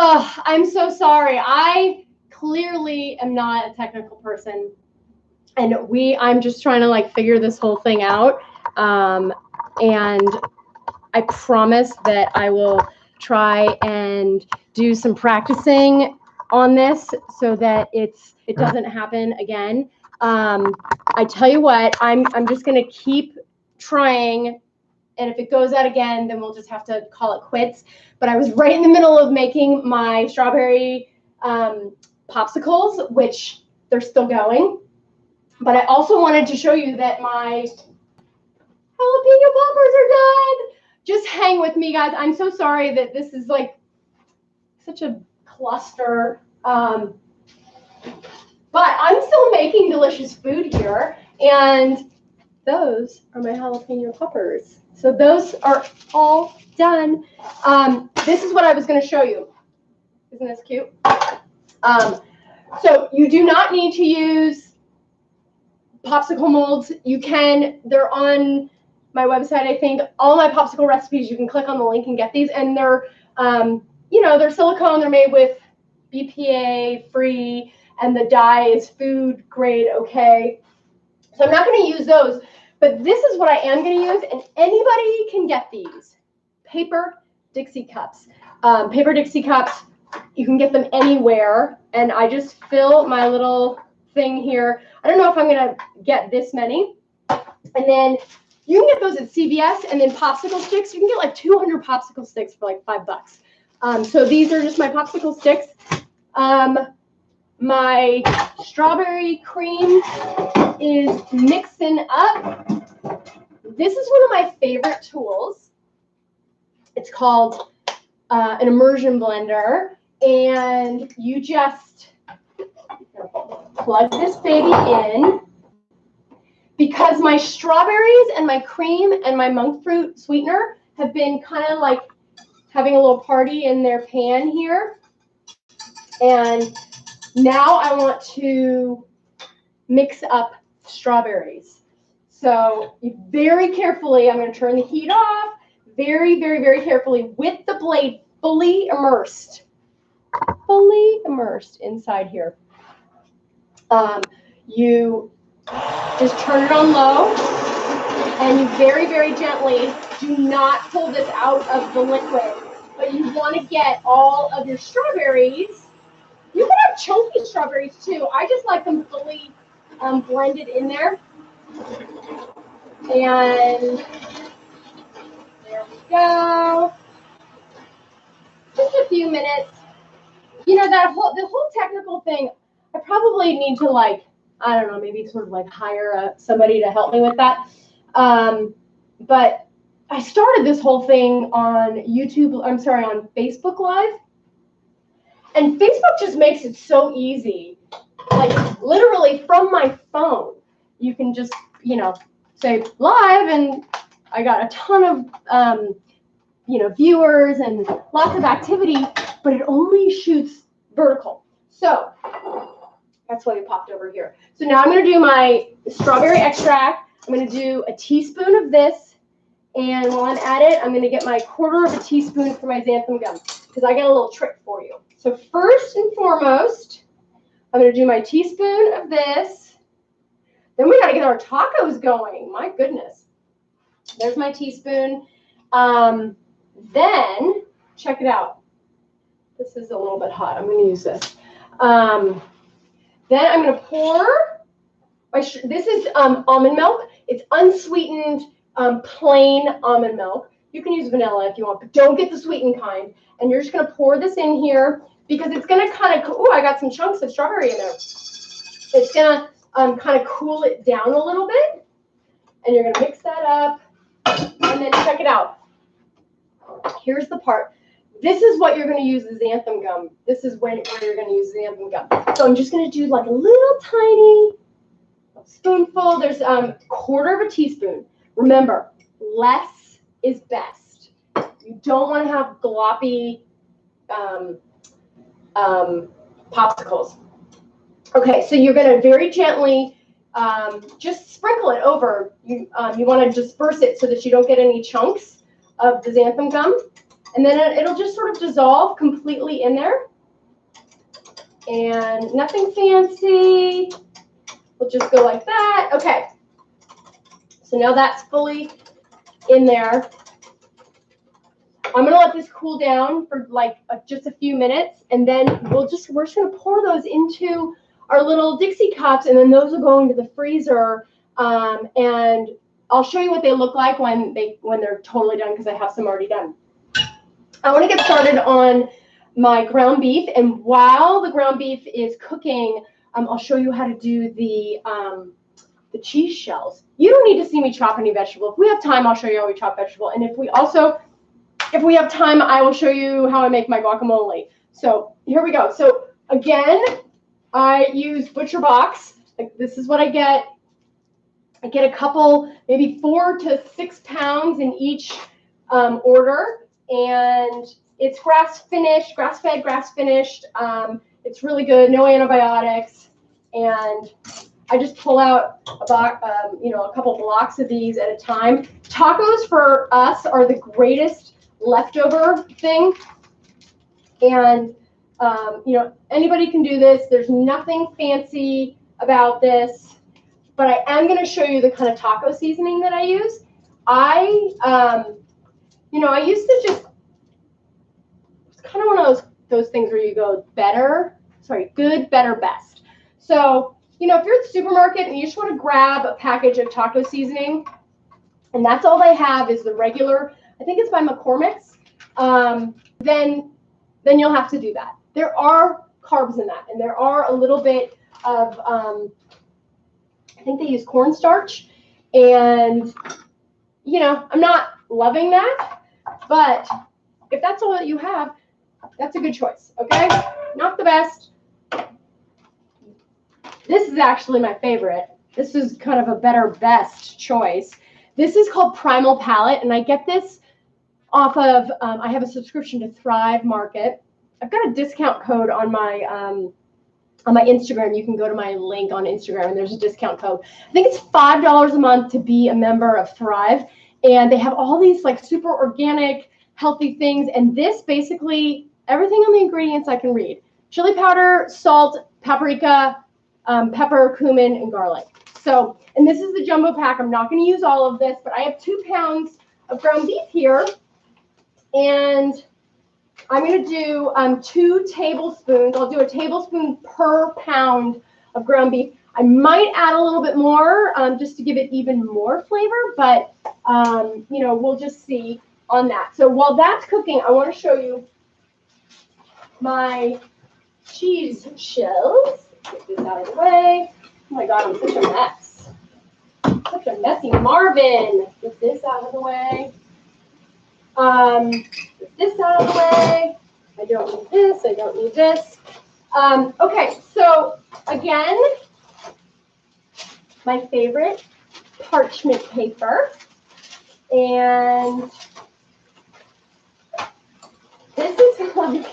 Oh, I'm so sorry. I clearly am not a technical person, and I'm just trying to like figure this whole thing out. And I promise that I will try and do some practicing on this so that it doesn't happen again. I tell you what, I'm just gonna keep trying, and if it goes out again, then we'll just have to call it quits. But I was right in the middle of making my strawberry popsicles, which they're still going. But I also wanted to show you that my jalapeno poppers are done. Just hang with me, guys. I'm so sorry that this is like such a cluster. But I'm still making delicious food here. And those are my jalapeno poppers. So those are all done. This is what I was going to show you. Isn't this cute? So you do not need to use popsicle molds. You can, they're on my website, I think. All my popsicle recipes, you can click on the link and get these. And they're, they're silicone. They're made with BPA free, and the dye is food grade okay. So I'm not going to use those. But this is what I am going to use, and anybody can get these. Paper Dixie cups. Paper Dixie cups, you can get them anywhere. And I just fill my little thing here. I don't know if I'm going to get this many. And then you can get those at CVS, and then popsicle sticks. You can get like 200 popsicle sticks for like $5. So these are just my popsicle sticks. My strawberry cream is mixing up. This is one of my favorite tools. It's called an immersion blender, and you just plug this baby in. Because my strawberries and my cream and my monk fruit sweetener have been kind of like having a little party in their pan here. And now I want to mix up strawberries. So you very carefully, I'm going to turn the heat off, very, very, very carefully with the blade fully immersed inside here. You just turn it on low, and you very, very gently do not pull this out of the liquid, but you want to get all of your strawberries. You can have chunky strawberries too. I just like them fully blended in there. And there we go. Just a few minutes. You know, the whole technical thing, I probably need to I don't know, maybe sort of like hire somebody to help me with that. But I started this whole thing on on Facebook Live. And Facebook just makes it so easy. Like literally from my phone, you can just, say live, and I got a ton of, viewers and lots of activity, but it only shoots vertical. So that's why we popped over here. So now I'm going to do my strawberry extract. I'm going to do a teaspoon of this. And while I'm at it, I'm going to get my 1/4 of a teaspoon for my xanthan gum, because I got a little trick for you. So first and foremost, I'm going to do my teaspoon of this. Then we got to get our tacos going. My goodness. There's my teaspoon. Then, check it out. This is a little bit hot. I'm going to use this. Then I'm going to pour this is almond milk. It's unsweetened, plain almond milk. You can use vanilla if you want, but don't get the sweetened kind. And you're just going to pour this in here because it's going to kind of, I got some chunks of strawberry in there. It's going to kind of cool it down a little bit. And you're going to mix that up. And then check it out. Here's the part. This is what you're going to use the xanthan gum. This is where you're going to use the xanthan gum. So I'm just going to do like a little tiny spoonful. There's 1/4 of a teaspoon. Remember, less is best. You don't want to have gloppy popsicles. Okay, so you're going to very gently just sprinkle it over. You want to disperse it so that you don't get any chunks of the xanthan gum. And then it'll just sort of dissolve completely in there. And nothing fancy. We'll just go like that. Okay. So now that's fully in there. I'm gonna let this cool down for like just a few minutes, and then we're just gonna pour those into our little Dixie cups, and then those will go into the freezer. And I'll show you what they look like when they're totally done, because I have some already done. I want to get started on my ground beef, and while the ground beef is cooking, I'll show you how to do the cheese shells. You don't need to see me chop any vegetable. If we have time, I'll show you how we chop vegetable, and if we have time, I will show you how I make my guacamole. So here we go. So again, I use Butcher Box. Like, this is what I get. I get a couple, maybe 4 to 6 pounds in each order, and it's grass-fed, grass-finished. It's really good, no antibiotics, and I just pull out a couple blocks of these at a time. Tacos for us are the greatest leftover thing, and anybody can do this. There's nothing fancy about this, but I am going to show you the kind of taco seasoning that I use. I used to just, it's kind of one of those things where you go good, better, best. So, if you're at the supermarket and you just want to grab a package of taco seasoning, and that's all they have is the regular, I think it's by McCormick's, then you'll have to do that. There are carbs in that, and there are a little bit of, I think they use cornstarch, and, I'm not loving that, but if that's all that you have, that's a good choice, okay? Not the best. This is actually my favorite. This is kind of a better, best choice. This is called Primal Palate, and I get this off of, I have a subscription to Thrive Market. I've got a discount code on my Instagram. You can go to my link on Instagram, and there's a discount code. I think it's $5 a month to be a member of Thrive, and they have all these like super organic, healthy things, and this basically, everything on the ingredients I can read. Chili powder, salt, paprika, pepper, cumin, and garlic. So, and this is the jumbo pack. I'm not going to use all of this, but I have 2 pounds of ground beef here, and I'm going to do 2 tablespoons. I'll do a tablespoon per pound of ground beef. I might add a little bit more just to give it even more flavor, but we'll just see on that. So while that's cooking, I want to show you my cheese shells. Get this out of the way. Oh my God, I'm such a mess. Such a messy Marvin. Get this out of the way. Get this out of the way. I don't need this. I don't need this. Okay, so again, my favorite parchment paper. And this is like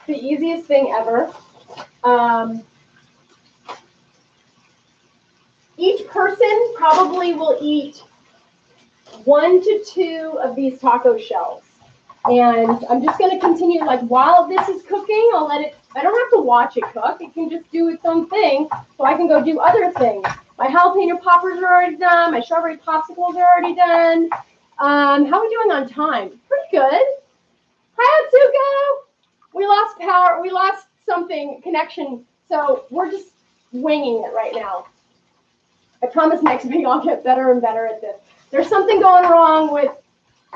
the easiest thing ever. Each person probably will eat 1 to 2 of these taco shells. And I'm just going to continue, like, while this is cooking, I'll let it, I don't have to watch it cook. It can just do its own thing, so I can go do other things. My jalapeno poppers are already done. My strawberry popsicles are already done. How are we doing on time? Pretty good. Hi, Atsuko. We lost power. We lost connection. So we're just winging it right now. I promise next week I'll get better and better at this. There's something going wrong with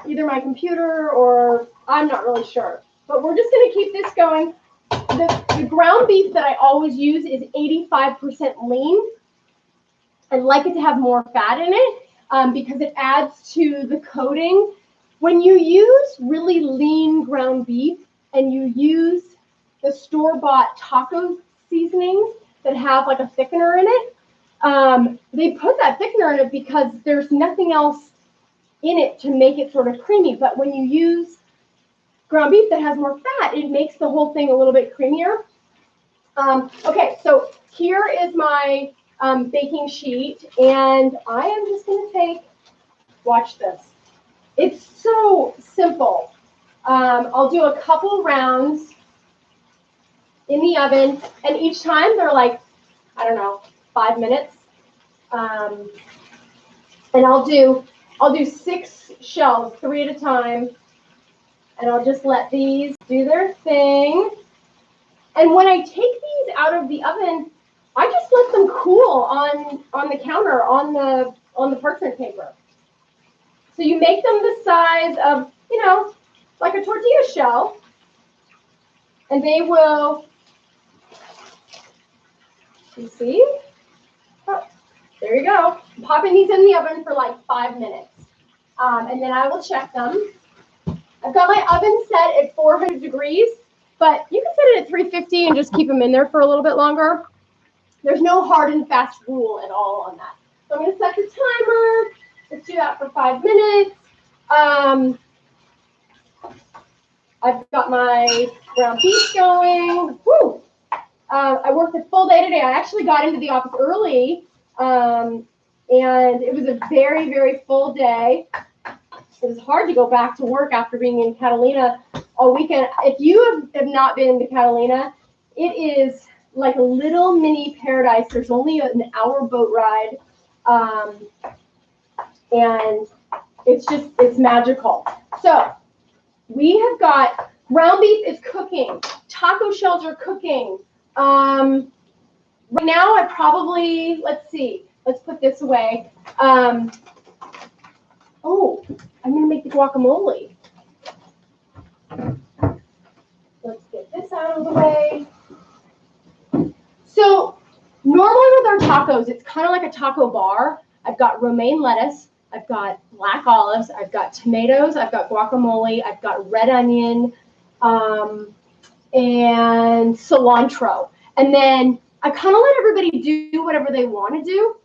either my computer or I'm not really sure. But we're just going to keep this going. The ground beef that I always use is 85% lean. I'd like it to have more fat in it because it adds to the coating. When you use really lean ground beef and you use the store-bought taco seasonings that have like a thickener in it, they put that thickener in it because there's nothing else in it to make it sort of creamy. But when you use ground beef that has more fat, it makes the whole thing a little bit creamier. Okay, so here is my baking sheet, and I am just going to watch this. It's so simple. I'll do a couple rounds in the oven, and each time they're like, I don't know, 5 minutes. And I'll do 6 shells, 3 at a time, and I'll just let these do their thing. And when I take these out of the oven, I just let them cool on the counter on the parchment paper. So you make them the size of, you know, like a tortilla shell, and they will, you see? Oh, there you go. I'm popping these in the oven for like 5 minutes. And then I will check them. I've got my oven set at 400 degrees, but you can set it at 350 and just keep them in there for a little bit longer. There's no hard and fast rule at all on that. So I'm going to set the timer. Let's do that for 5 minutes. I've got my ground beef going. Woo! I worked a full day today. I actually got into the office early, and it was a very, very full day. It was hard to go back to work after being in Catalina all weekend. If you have not been to Catalina, it is like a little mini paradise. There's only an hour boat ride, and it's magical. So we have got ground beef is cooking. Taco shells are cooking. Right now I probably, let's put this away. Oh, I'm going to make the guacamole. Let's get this out of the way. So normally with our tacos, it's kind of like a taco bar. I've got romaine lettuce. I've got black olives. I've got tomatoes. I've got guacamole. I've got red onion and cilantro. And then I kind of let everybody do whatever they want to do.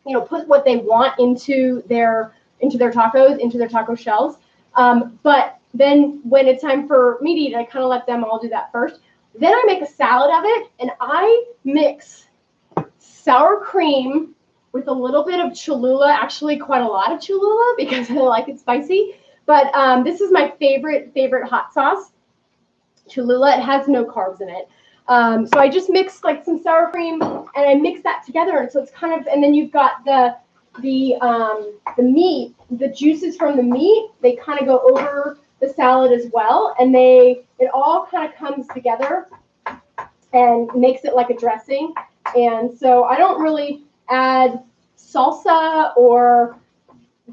You know, put what they want into their tacos, into their taco shells. But then when it's time for me to eat, I kind of let them all do that first. Then I make a salad of it, and I mix sour cream with a little bit of Cholula, actually quite a lot of Cholula because I like it spicy. But this is my favorite hot sauce, Cholula. It has no carbs in it. So I just mix like some sour cream, and I mix that together. And so it's kind of, and then you've got the meat, the juices from the meat, they kind of go over the salad as well. And it all kind of comes together and makes it like a dressing. And so I don't really add salsa or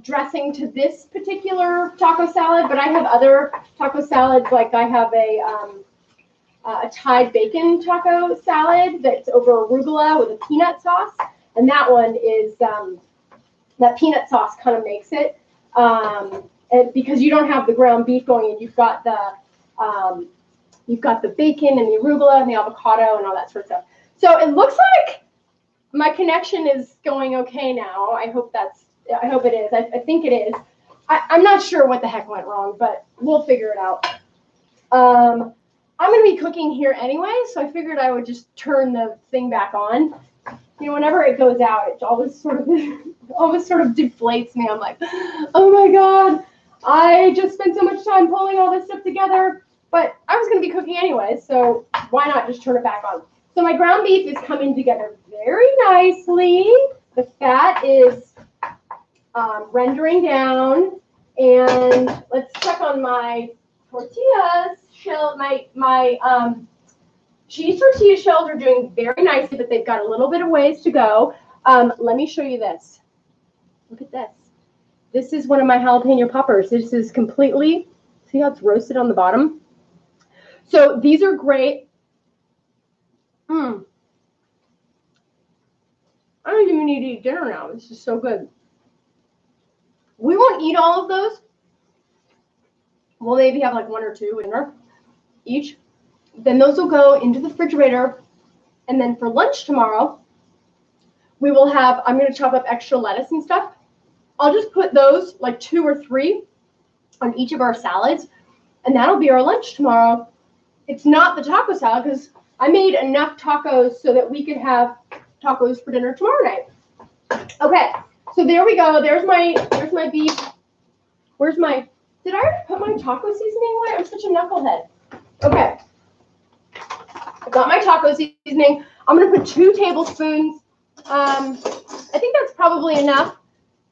dressing to this particular taco salad, but I have other taco salads. Like I have a Thai bacon taco salad that's over arugula with a peanut sauce, and that one is that peanut sauce kind of makes it, and because you don't have the ground beef going in, you've got the bacon and the arugula and the avocado and all that sort of stuff. So it looks like my connection is going okay now. I hope it is. I think it is. I'm not sure what the heck went wrong, but we'll figure it out. I'm going to be cooking here anyway, so I figured I would just turn the thing back on. You know, whenever it goes out, it always sort of deflates me. I'm like, oh my God, I just spent so much time pulling all this stuff together, but I was going to be cooking anyway, so why not just turn it back on? So my ground beef is coming together very nicely. The fat is rendering down, and let's check on my tortillas. My cheese tortilla shells are doing very nicely, but they've got a little bit of ways to go. Let me show you this. Look at this. This is one of my jalapeno poppers. This is completely, see how it's roasted on the bottom? So these are great. I don't even need to eat dinner now. This is so good. We won't eat all of those. We'll maybe have like 1 or 2 dinner each. Then those will go into the refrigerator. And then for lunch tomorrow, we will have, I'm going to chop up extra lettuce and stuff. I'll just put those like 2 or 3 on each of our salads. And that'll be our lunch tomorrow. It's not the taco salad because I made enough tacos so that we could have tacos for dinner tomorrow night. Okay, so there we go. There's my beef. Where's my Did I already put my taco seasoning away? I'm such a knucklehead. Okay. I've got my taco seasoning. I'm going to put 2 tablespoons. I think that's probably enough.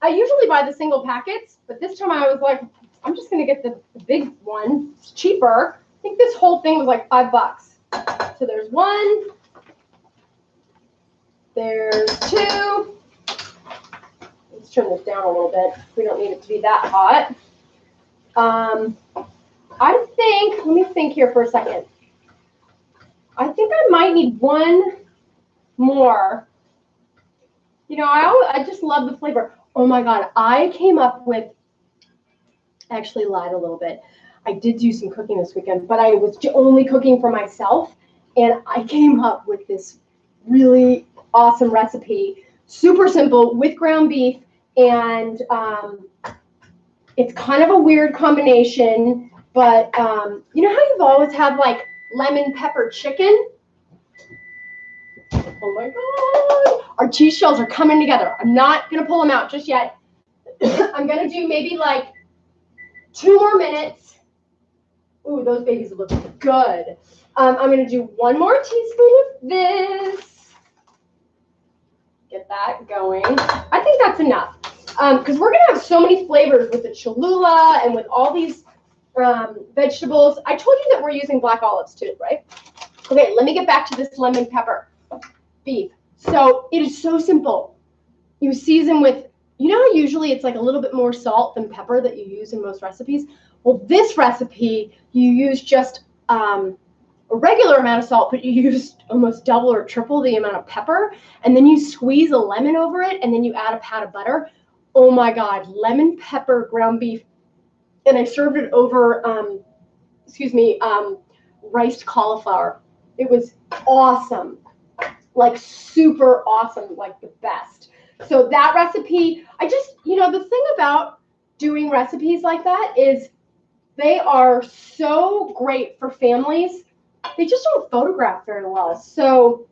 I usually buy the single packets, but this time I was like, I'm just going to get the big one. It's cheaper. I think this whole thing was like $5. So there's 1. There's 2. Let's turn this down a little bit. We don't need it to be that hot. I think, let me think here for a second. I think I might need 1 more. You know, I just love the flavor. Oh my God, I came up with, actually lied a little bit. I did do some cooking this weekend, but I was only cooking for myself. And I came up with this really awesome recipe, super simple, with ground beef. And it's kind of a weird combination, but you know how you've always had like lemon pepper chicken? Oh my God. Our cheese shells are coming together. I'm not going to pull them out just yet. I'm going to do maybe like 2 more minutes. Ooh, those babies look good. I'm going to do 1 more teaspoon of this. Get that going. I think that's enough. Because we're going to have so many flavors with the Cholula and with all these vegetables. I told you that we're using black olives too, right? Okay, let me get back to this lemon pepper beef. So it is so simple. You season with, you know how usually it's like a little bit more salt than pepper that you use in most recipes? Well, this recipe, you use just a regular amount of salt, but you use almost double or triple the amount of pepper. And then you squeeze a lemon over it, and then you add a pat of butter. Oh my God, lemon pepper ground beef. And I served it over, riced cauliflower. It was awesome, like super awesome, like the best. So that recipe, I just, you know, the thing about doing recipes like that is they are so great for families. They just don't photograph very well. So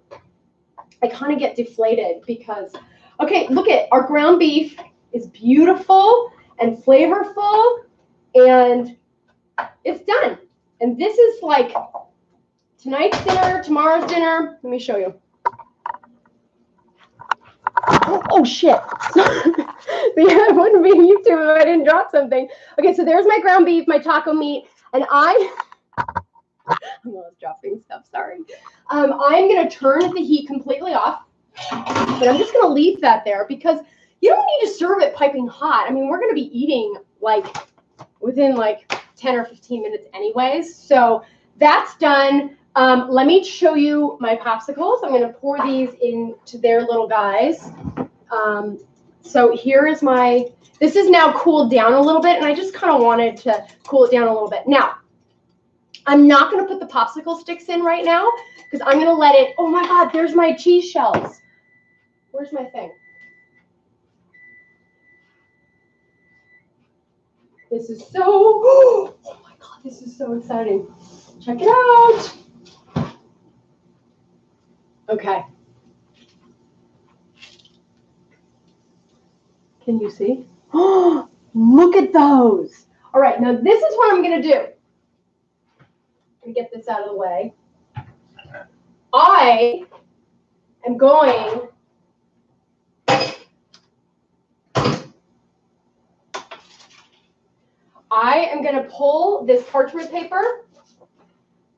I kind of get deflated because, okay, look at our ground beef is beautiful and flavorful, and it's done. And this is like tonight's dinner, tomorrow's dinner. Let me show you. Oh shit. It wouldn't be YouTube if I didn't drop something. Okay, so there's my ground beef, my taco meat, and I'm always dropping stuff, sorry. I'm going to turn the heat completely off, but I'm just going to leave that there because you don't need to serve it piping hot. I mean, we're going to be eating like within like 10 or 15 minutes anyways. So that's done. Let me show you my popsicles. I'm going to pour these into their little guys. So here is my, this is now cooled down a little bit, and I just kind of wanted to cool it down a little bit. Now, I'm not going to put the popsicle sticks in right now because I'm going to let it, oh my God, there's my cheese shells. Where's my thing? This is so, oh my God, this is so exciting. Check it out. Okay. Can you see? Oh, look at those. All right, now this is what I'm going to do. Let me get this out of the way. I am going to pull this parchment paper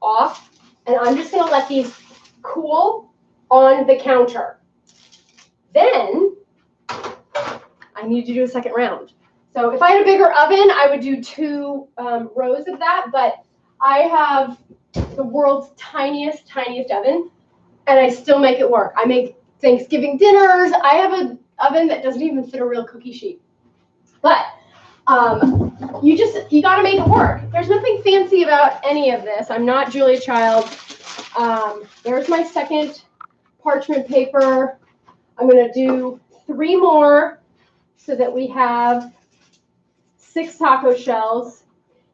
off, and I'm just going to let these cool on the counter. Then I need to do a second round. So if I had a bigger oven, I would do 2 rows of that, but I have the world's tiniest oven, and I still make it work. I make Thanksgiving dinners. I have an oven that doesn't even fit a real cookie sheet. But you got to make it work. There's nothing fancy about any of this. I'm not Julia Child. There's my second parchment paper. I'm going to do 3 more so that we have 6 taco shells.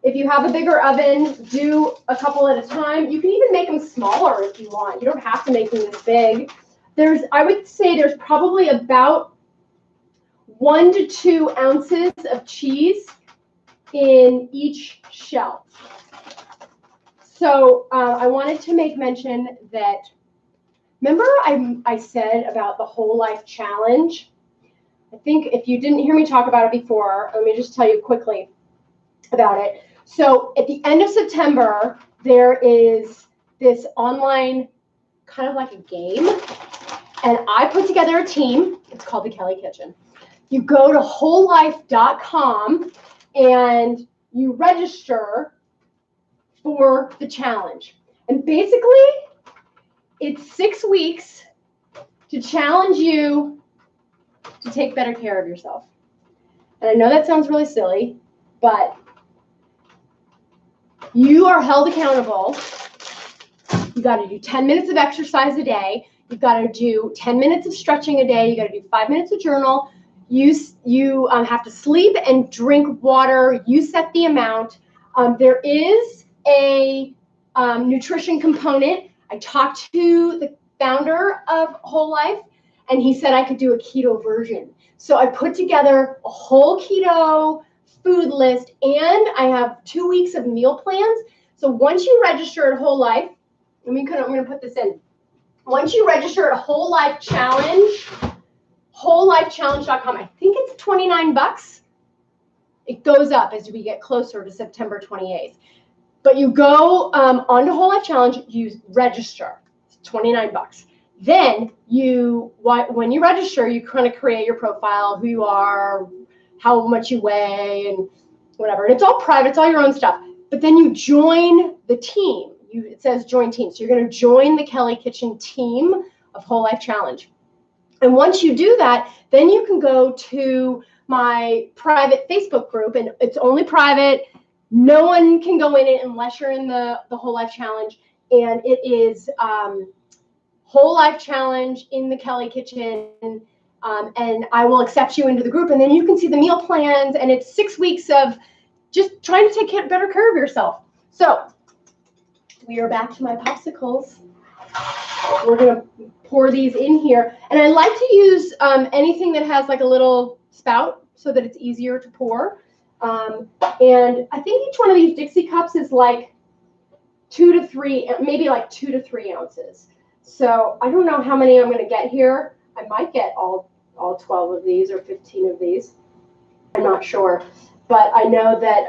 If you have a bigger oven, do a couple at a time. You can even make them smaller if you want. You don't have to make them this big. I would say there's probably about 1 to 2 ounces of cheese in each shell. So I wanted to make mention that, remember I said about the Whole Life Challenge? I think if you didn't hear me talk about it before, let me just tell you quickly about it. So at the end of September, there is this online kind of like a game, and I put together a team. It's called the Kellie Kitchen. You go to wholelife.com and you register for the challenge. And basically, it's 6 weeks to challenge you to take better care of yourself. And I know that sounds really silly, but you are held accountable. You got to do 10 minutes of exercise a day. You've got to do 10 minutes of stretching a day. You got to do 5 minutes of journal. You have to sleep and drink water. You set the amount. There is a nutrition component. I talked to the founder of Whole Life, and he said I could do a keto version. So I put together a whole keto food list, and I have 2 weeks of meal plans. So once you register at Whole Life, I'm going to put this in. Once you register at Whole Life Challenge, wholelifechallenge.com, I think it's $29. It goes up as we get closer to September 28th. But you go onto Whole Life Challenge, you register. It's $29. Then when you register, you kind of create your profile, who you are, how much you weigh, and whatever. And it's all private. It's all your own stuff. But then you join the team. It says join team. So you're going to join the Kellie Kitchen team of Whole Life Challenge. And once you do that, then you can go to my private Facebook group, and it's only private. No one can go in it unless you're in the Whole Life Challenge. And it is Whole Life Challenge in the Kellie Kitchen. And I will accept you into the group. And then you can see the meal plans. And it's 6 weeks of just trying to take better care of yourself. So we are back to my popsicles. We're going to pour these in here. And I like to use anything that has like a little spout so that it's easier to pour. And I think each one of these Dixie cups is like 2 to 3, maybe like 2 to 3 ounces. So I don't know how many I'm going to get here. I might get all 12 of these or 15 of these. I'm not sure. But I know that,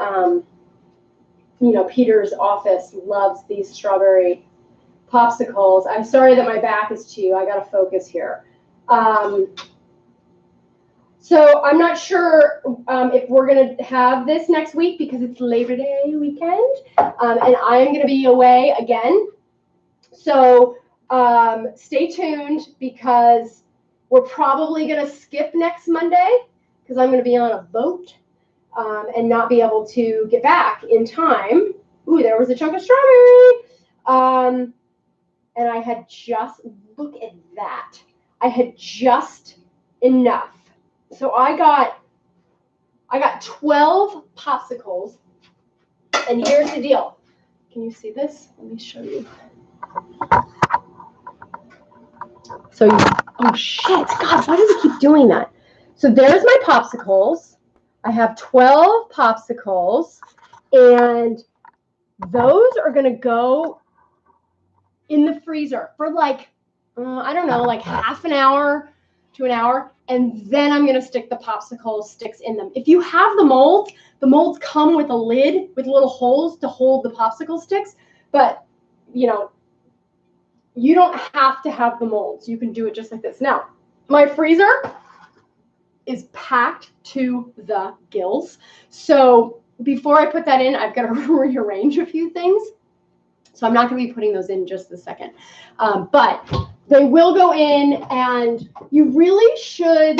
Peter's office loves these strawberry popsicles. I'm sorry that my back is to you. I got to focus here. So I'm not sure if we're going to have this next week because it's Labor Day weekend. And I am going to be away again. So stay tuned because we're probably going to skip next Monday because I'm going to be on a boat and not be able to get back in time. Ooh, there was a chunk of strawberry. And I had just, look at that. I had just enough. So I got 12 popsicles. And here's the deal. Can you see this? Let me show you. So oh shit, God, why does it keep doing that? So there's my popsicles. I have 12 popsicles, and those are going to go in the freezer for like, I don't know, like half an hour to an hour. And then I'm going to stick the popsicle sticks in them. If you have the molds come with a lid with little holes to hold the popsicle sticks. But, you don't have to have the molds. You can do it just like this. Now, my freezer is packed to the gills. So before I put that in, I've got to rearrange a few things. So I'm not going to be putting those in just a second. But they will go in, and you really should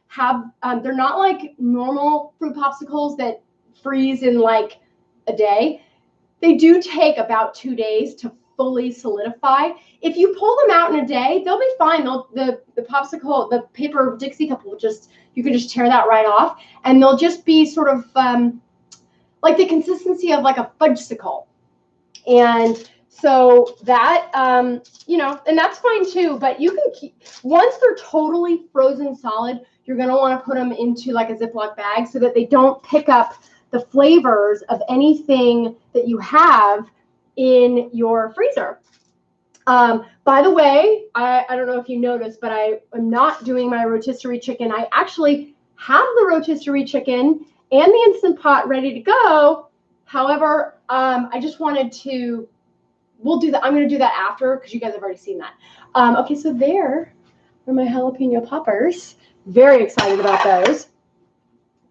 have, they're not like normal fruit popsicles that freeze in like a day. They do take about 2 days to fully solidify. If you pull them out in a day, they'll be fine. The popsicle, the paper Dixie cup will you can just tear that right off, and they'll just be sort of like the consistency of like a fudgesicle. And so that, and that's fine too, but you can keep, once they're totally frozen solid, you're going to want to put them into like a Ziploc bag so that they don't pick up the flavors of anything that you have in your freezer. By the way, I don't know if you noticed, but I am not doing my rotisserie chicken. I actually have the rotisserie chicken and the Instant Pot ready to go. However, I just wanted to, we'll do that. I'm going to do that after because you guys have already seen that. Okay, so there are my jalapeno poppers. Very excited about those.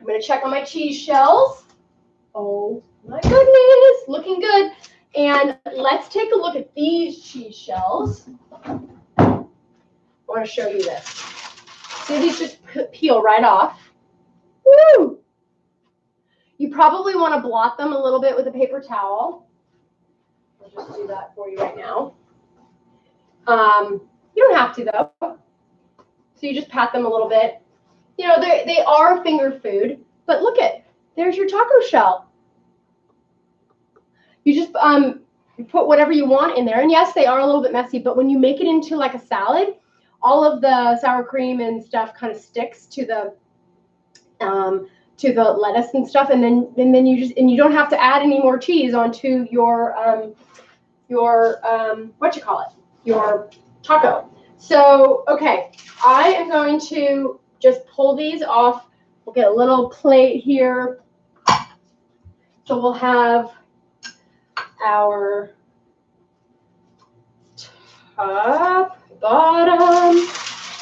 I'm going to check on my cheese shells. Oh my goodness, looking good. And let's take a look at these cheese shells. I want to show you this. See, these just peel right off. Woo! You probably want to blot them a little bit with a paper towel. I'll just do that for you right now. You don't have to, though. So you just pat them a little bit. You know, they are finger food, but look at, there's your taco shell. You just put whatever you want in there. And yes, they are a little bit messy, but when you make it into like a salad, all of the sour cream and stuff kind of sticks to the lettuce and stuff. And then you don't have to add any more cheese onto your your taco. So, okay, I am going to just pull these off. We'll get a little plate here. So we'll have our top, bottom.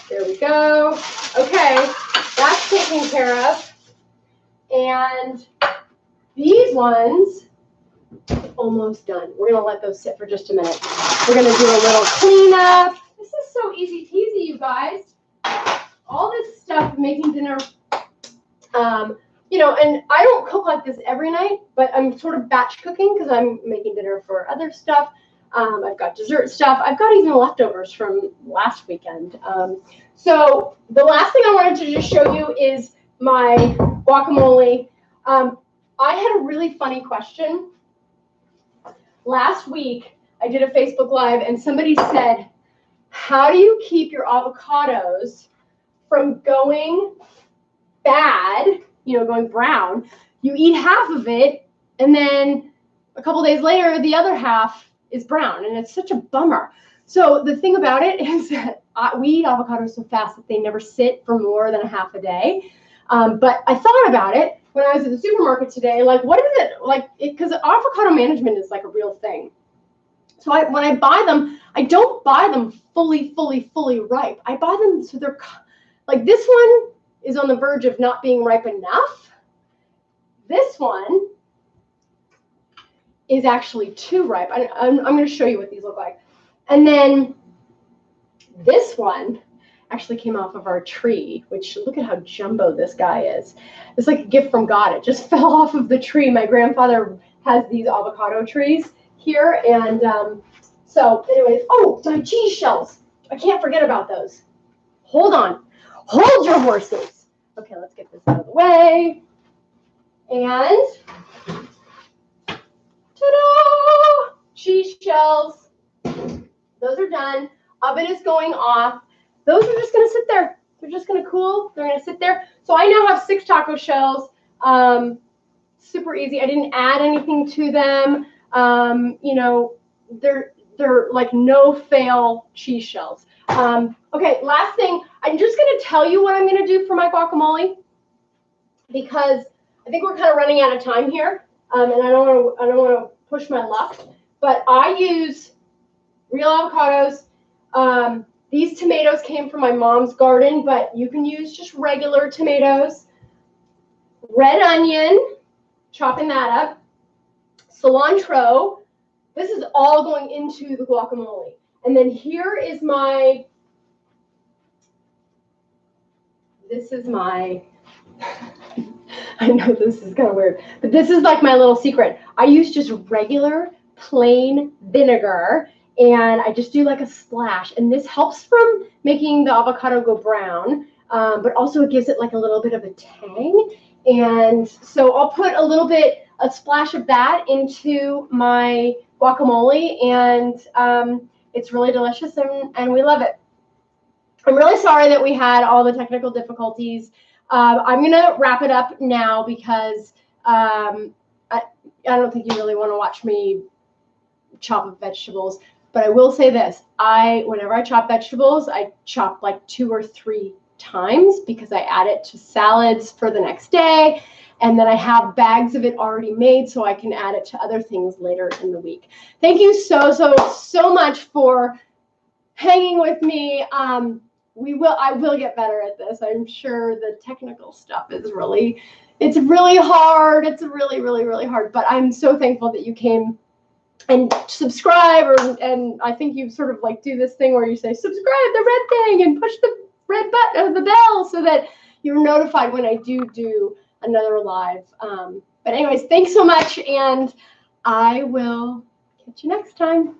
There we go. Okay, that's taken care of. And these ones, almost done. We're going to let those sit for just a minute. We're going to do a little cleanup. This is so easy peasy, you guys. All this stuff, making dinner, you know, and I don't cook like this every night, but I'm sort of batch cooking because I'm making dinner for other stuff. I've got dessert stuff. I've got even leftovers from last weekend. So the last thing I wanted to just show you is my guacamole. I had a really funny question. Last week, I did a Facebook Live, and somebody said, how do you keep your avocados from going bad, you know, going brown? You eat half of it, and then a couple days later, the other half is brown, and it's such a bummer. So the thing about it is that we eat avocados so fast that they never sit for more than a half a day. But I thought about it when I was at the supermarket today, like, what is it like? Because avocado management is like a real thing. So when I buy them, I don't buy them fully ripe. I buy them so they're like, this one is on the verge of not being ripe enough. This one is actually too ripe. I'm going to show you what these look like. And then this one actually came off of our tree, which, look at how jumbo this guy is. It's like a gift from God. It just fell off of the tree. My grandfather has these avocado trees here. And so anyways, oh, my cheese shells. I can't forget about those. Hold on. Hold your horses. Okay, let's get this out of the way. And ta-da! Cheese shells. Those are done. Oven is going off. Those are just going to sit there. They're just going to cool. They're going to sit there. So I now have 6 taco shells. Super easy. I didn't add anything to them. You know, they're like no fail cheese shells. Okay, last thing. I'm just going to tell you what I'm going to do for my guacamole because I think we're kind of running out of time here, and I don't want to push my luck. But I use real avocados. These tomatoes came from my mom's garden, but you can use just regular tomatoes. Red onion, chopping that up. Cilantro. This is all going into the guacamole. And then here is my, I know this is kind of weird, but this is like my little secret. I use just regular plain vinegar, and I just do like a splash. And this helps from making the avocado go brown, but also it gives it like a little bit of a tang. And so I'll put a splash of that into my guacamole, and it's really delicious, and we love it. I'm really sorry that we had all the technical difficulties. I'm going to wrap it up now because I don't think you really want to watch me chop up vegetables. But I will say this. Whenever I chop vegetables, I chop like 2 or 3 times because I add it to salads for the next day. And then I have bags of it already made so I can add it to other things later in the week. Thank you so much for hanging with me. I will get better at this. I'm sure the technical stuff is it's really hard. It's really hard. But I'm so thankful that you came and subscribe, and I think you sort of like do this thing where you say subscribe, the red thing, and push the red button of the bell so that you're notified when I do another live. But anyways, thanks so much, and I will catch you next time.